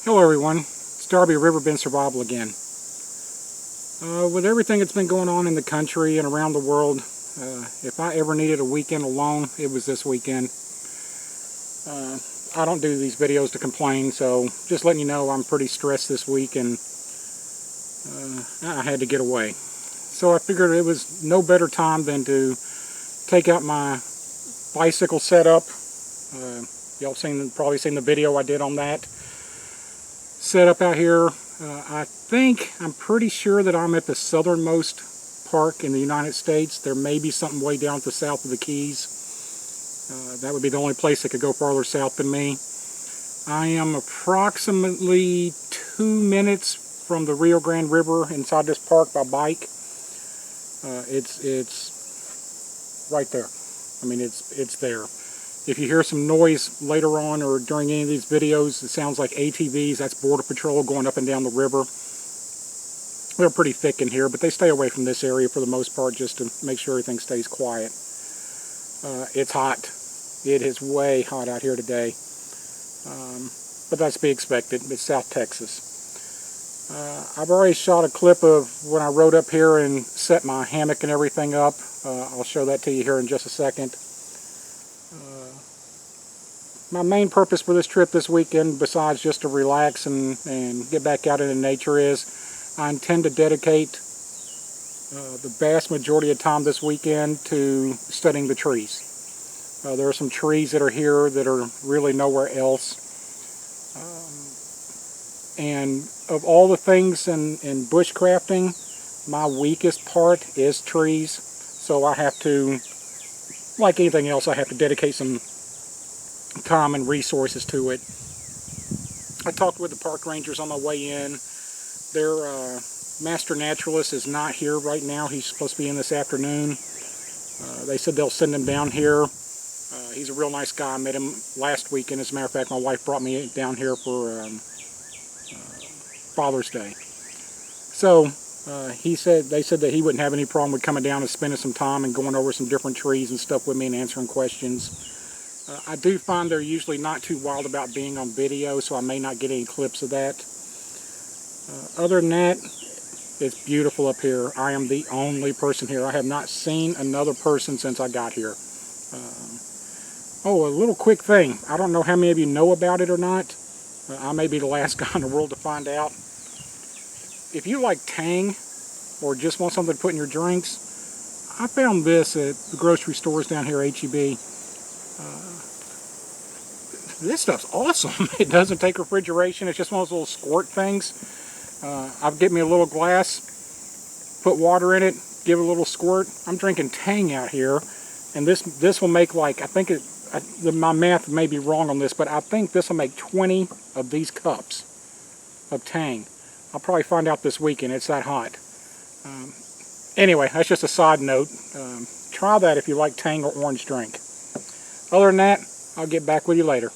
Hello everyone, it's Darby of RiverBendSurvival again. With everything that's been going on in the country and around the world, if I ever needed a weekend alone, it was this weekend. I don't do these videos to complain, so just letting you know I'm pretty stressed this week and I had to get away. So I figured it was no better time than to take out my bicycle setup. Y'all probably seen the video I did on that. Set up out here. I'm pretty sure that I'm at the southernmost park in the United States. There may be something way down to the south of the Keys. That would be the only place that could go farther south than me. I am approximately 2 minutes from the Rio Grande River inside this park by bike. It's right there. I mean, it's there. If you hear some noise later on or during any of these videos, it sounds like ATVs. That's Border Patrol going up and down the river. They're pretty thick in here, but they stay away from this area for the most part just to make sure everything stays quiet. It's hot. It is way hot out here today. But that's to be expected. It's South Texas. I've already shot a clip of when I rode up here and set my hammock and everything up. I'll show that to you here in just a second. My main purpose for this trip this weekend, besides just to relax and get back out into nature, is I intend to dedicate the vast majority of time this weekend to studying the trees. There are some trees that are here that are really nowhere else. And of all the things in bushcrafting, my weakest part is trees. So I have to, like anything else, I have to dedicate some time and resources to it. I talked with the park rangers on my way in. Their master naturalist is not here right now. He's supposed to be in this afternoon. They said they'll send him down here. He's a real nice guy. I met him last weekend. As a matter of fact, my wife brought me down here for Father's Day. So they said that he wouldn't have any problem with coming down and spending some time and going over some different trees and stuff with me and answering questions. I do find they're usually not too wild about being on video, so I may not get any clips of that. Other than that, it's beautiful up here. I am the only person here. I have not seen another person since I got here. Oh, a little quick thing. I don't know how many of you know about it or not. I may be the last guy in the world to find out. If you like Tang, or just want something to put in your drinks, I found this at the grocery stores down here, HEB. This stuff's awesome. It doesn't take refrigeration. It's just one of those little squirt things. I'll get me a little glass, put water in it, give it a little squirt. I'm drinking Tang out here, and this will make, like, my math may be wrong on this, but I think this will make 20 of these cups of Tang. I'll probably find out this weekend. It's that hot. Anyway, that's just a side note. Try that if you like Tang or orange drink. Other than that, I'll get back with you later.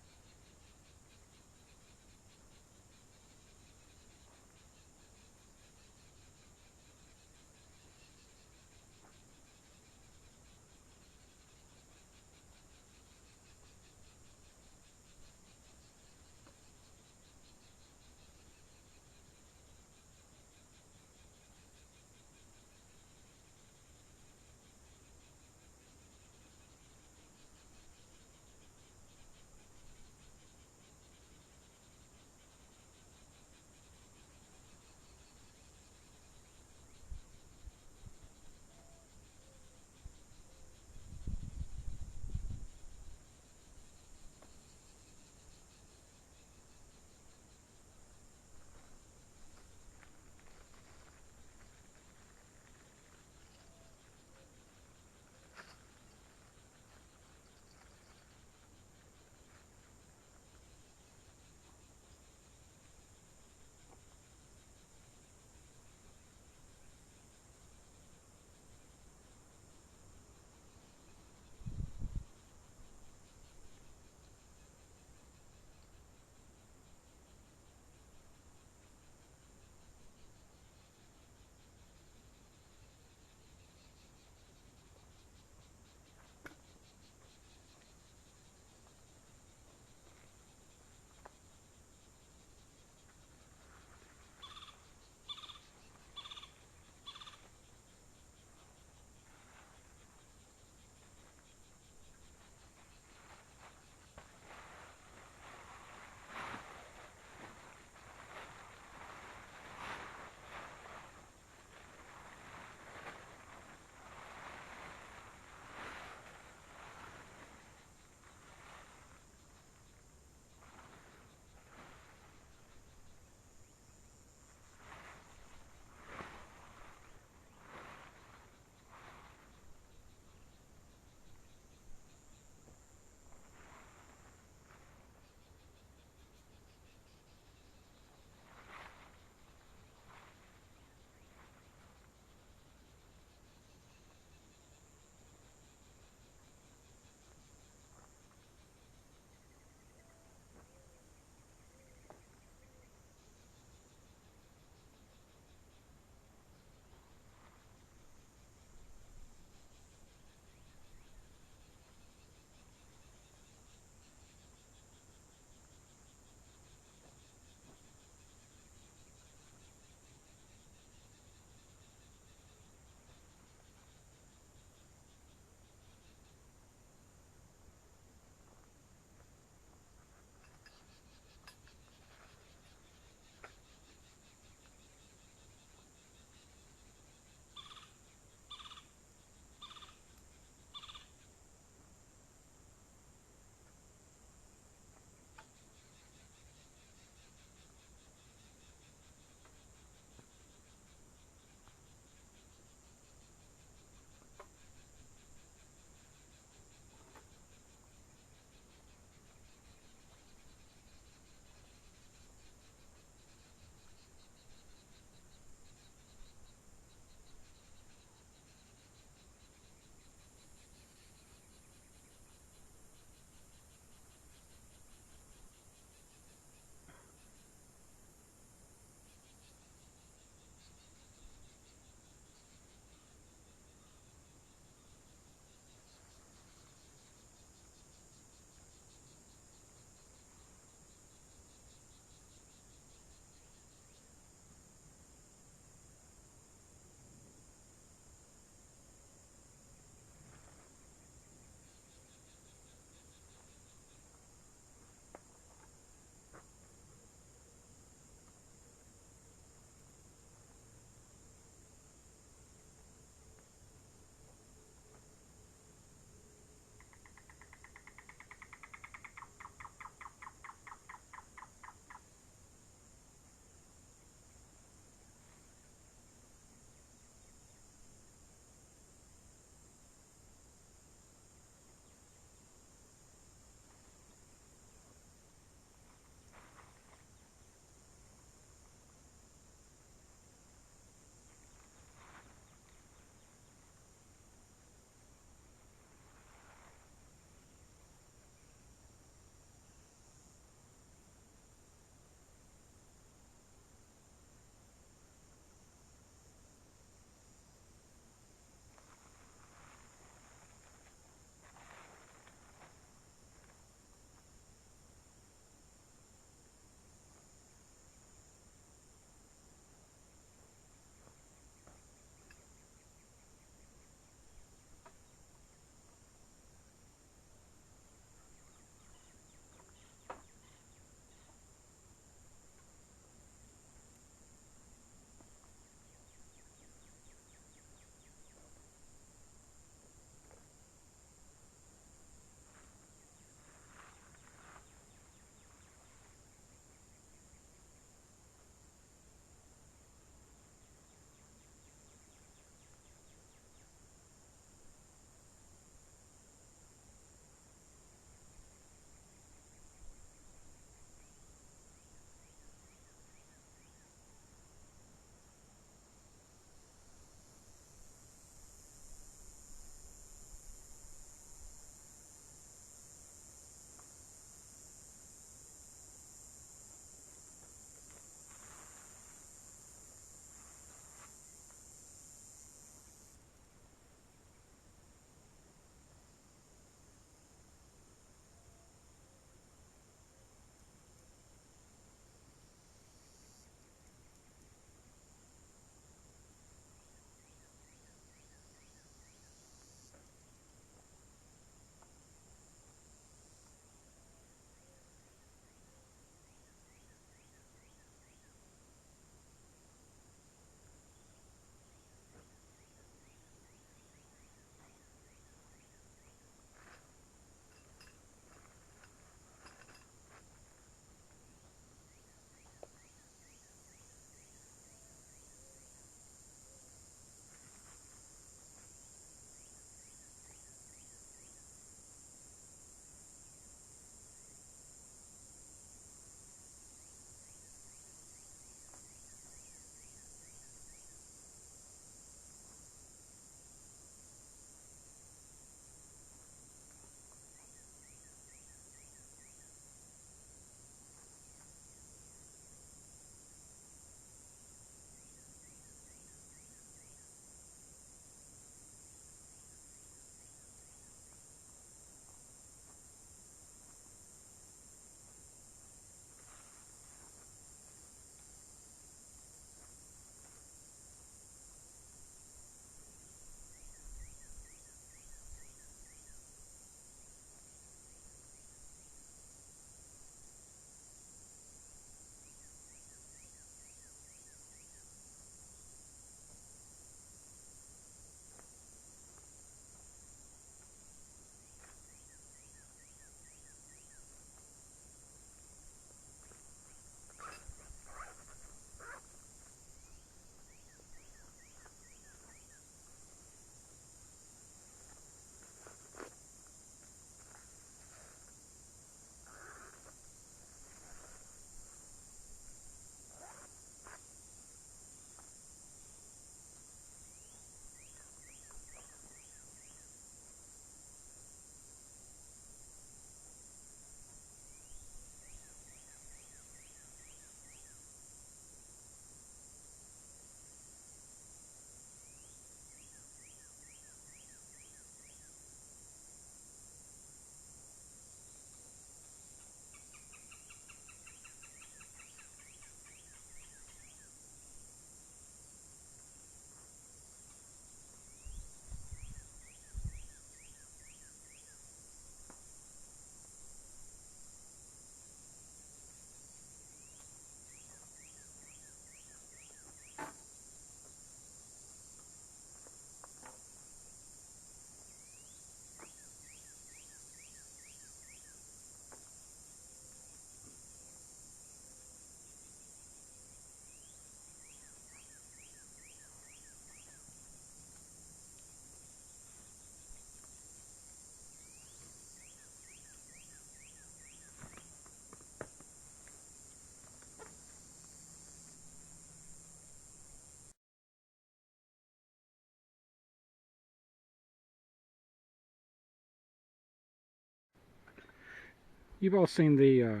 You've all seen the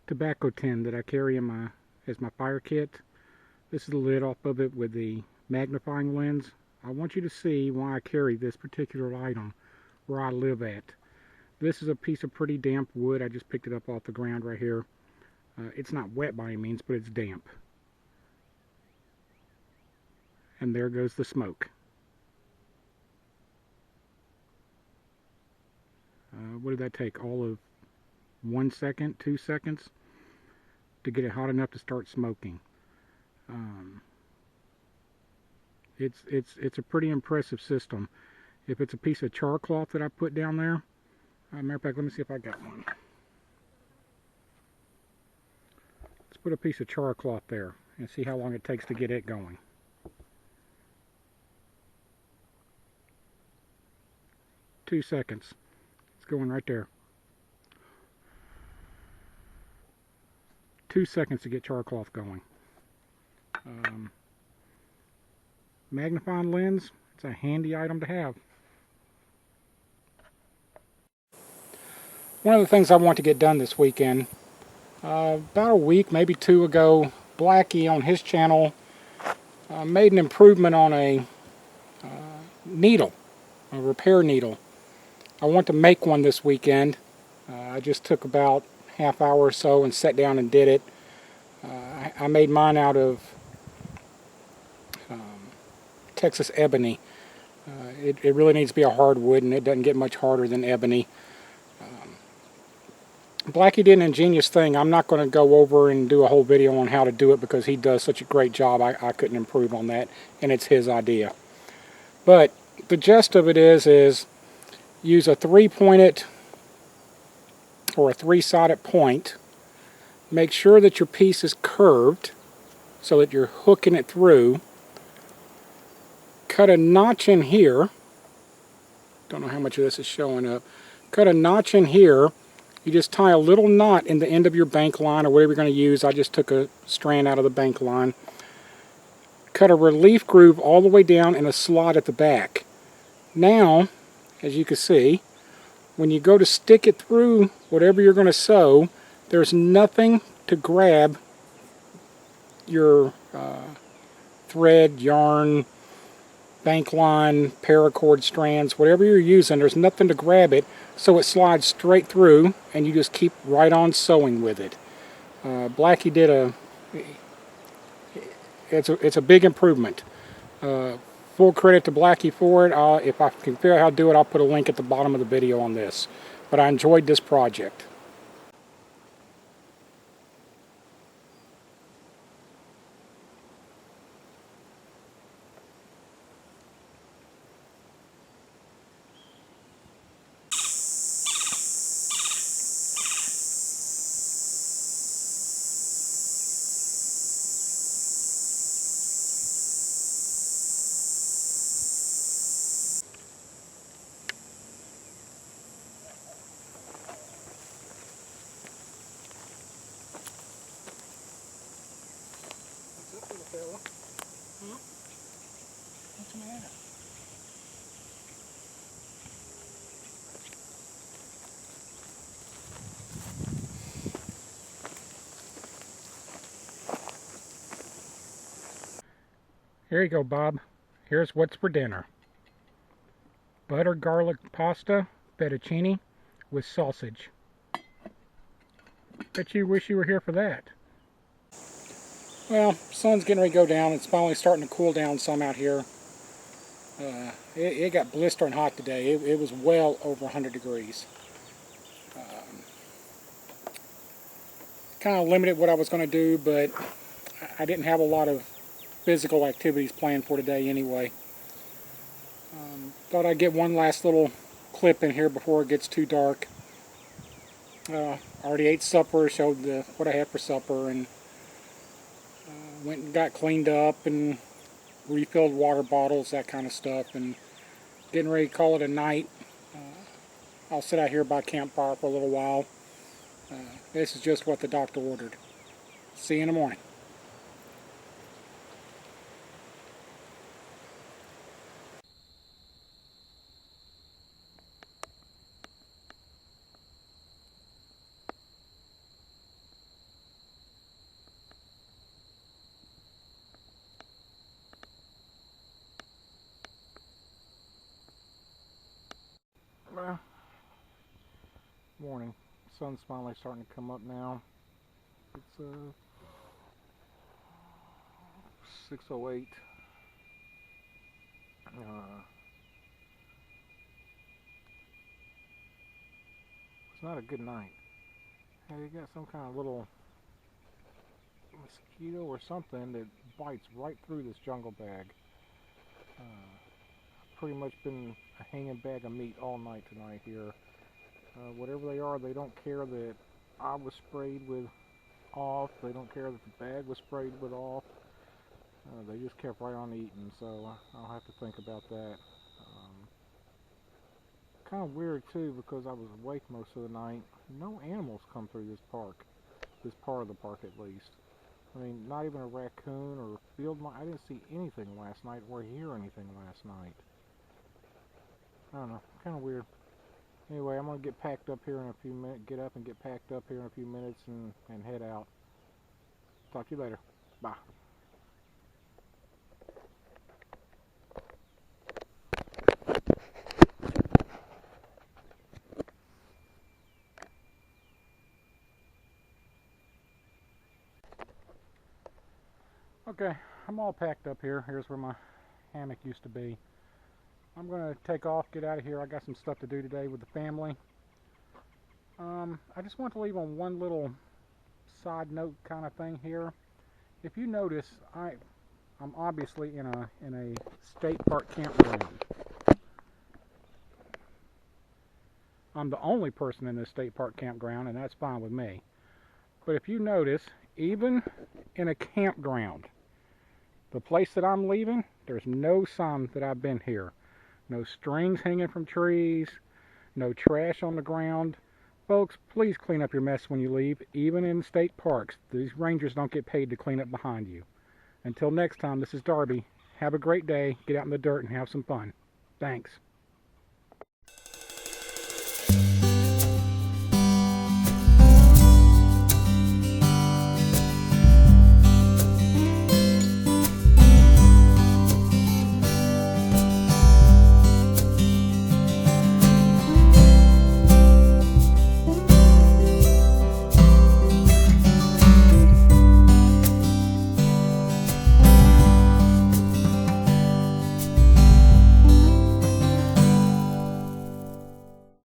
tobacco tin that I carry in as my fire kit. This is the lid off of it with the magnifying lens. I want you to see why I carry this particular item where I live at. This is a piece of pretty damp wood. I just picked it up off the ground right here. It's not wet by any means, but it's damp. And there goes the smoke. What did that take? All of 1 second, 2 seconds to get it hot enough to start smoking. It's a pretty impressive system. If it's a piece of char cloth that I put down there, matter of fact, let me see if I got one. Let's put a piece of char cloth there and see how long it takes to get it going. Two seconds. It's going right there. 2 seconds to get char cloth going. Magnifying lens, it's a handy item to have. One of the things I want to get done this weekend, about a week, maybe 2 ago, Blackie on his channel made an improvement on a needle, a repair needle. I want to make one this weekend. I just took about half hour or so and sat down and did it. I made mine out of Texas ebony. It really needs to be a hardwood, and it doesn't get much harder than ebony. Blackie did an ingenious thing. I'm not going to go over and do a whole video on how to do it because he does such a great job. I couldn't improve on that, and it's his idea. But the gist of it is use a 3-pointed or a 3-sided point. Make sure that your piece is curved so that you're hooking it through. Cut a notch in here. Don't know how much of this is showing up. Cut a notch in here. You just tie a little knot in the end of your bank line or whatever you're going to use. I just took a strand out of the bank line. Cut a relief groove all the way down and a slot at the back. Now, as you can see, when you go to stick it through whatever you're going to sew, there's nothing to grab your thread, yarn, bank line, paracord strands, whatever you're using, there's nothing to grab it, so it slides straight through and you just keep right on sewing with it. Blackie did it's a big improvement. Full credit to Blackie for it. If I can figure out how to do it, I'll put a link at the bottom of the video on this. But I enjoyed this project. What's the matter? Here you go, Bob. Here's what's for dinner. Butter garlic pasta, fettuccine, with sausage. Bet you wish you were here for that. Well, sun's getting ready to go down. It's finally starting to cool down some out here. It got blistering hot today. It was well over 100 degrees. Kind of limited what I was going to do, but I didn't have a lot of physical activities planned for today anyway. Thought I'd get one last little clip in here before it gets too dark. Already ate supper, showed what I had for supper, and went and got cleaned up and refilled water bottles, that kind of stuff, and getting ready to call it a night. I'll sit out here by campfire for a little while. This is just what the doctor ordered. See you in the morning. Morning. Sun's finally starting to come up now. It's 6:08. It's not a good night. Hey, you got some kind of little mosquito or something that bites right through this jungle bag. Pretty much been a hanging bag of meat all night tonight here. Whatever they are, they don't care that I was sprayed with off. They don't care that the bag was sprayed with off. They just kept right on eating, so I'll have to think about that. Kind of weird too, because I was awake most of the night. No animals come through this park, this part of the park at least. I mean, not even a raccoon or a field mouse. I didn't see anything last night or hear anything last night. I don't know, kind of weird. Anyway, I'm going to get packed up here in a few minutes, get up and get packed up here in a few minutes and head out. Talk to you later. Bye. Okay, I'm all packed up here. Here's where my hammock used to be. I'm going to take off, get out of here. I got some stuff to do today with the family. I just want to leave on one little side note kind of thing here. If you notice, I'm obviously in a state park campground. I'm the only person in this state park campground, and that's fine with me. But if you notice, even in a campground, the place that I'm leaving, there's no sign that I've been here. No strings hanging from trees, no trash on the ground. Folks, please clean up your mess when you leave, even in state parks. These rangers don't get paid to clean up behind you. Until next time, this is Darby. Have a great day. Get out in the dirt and have some fun. Thanks.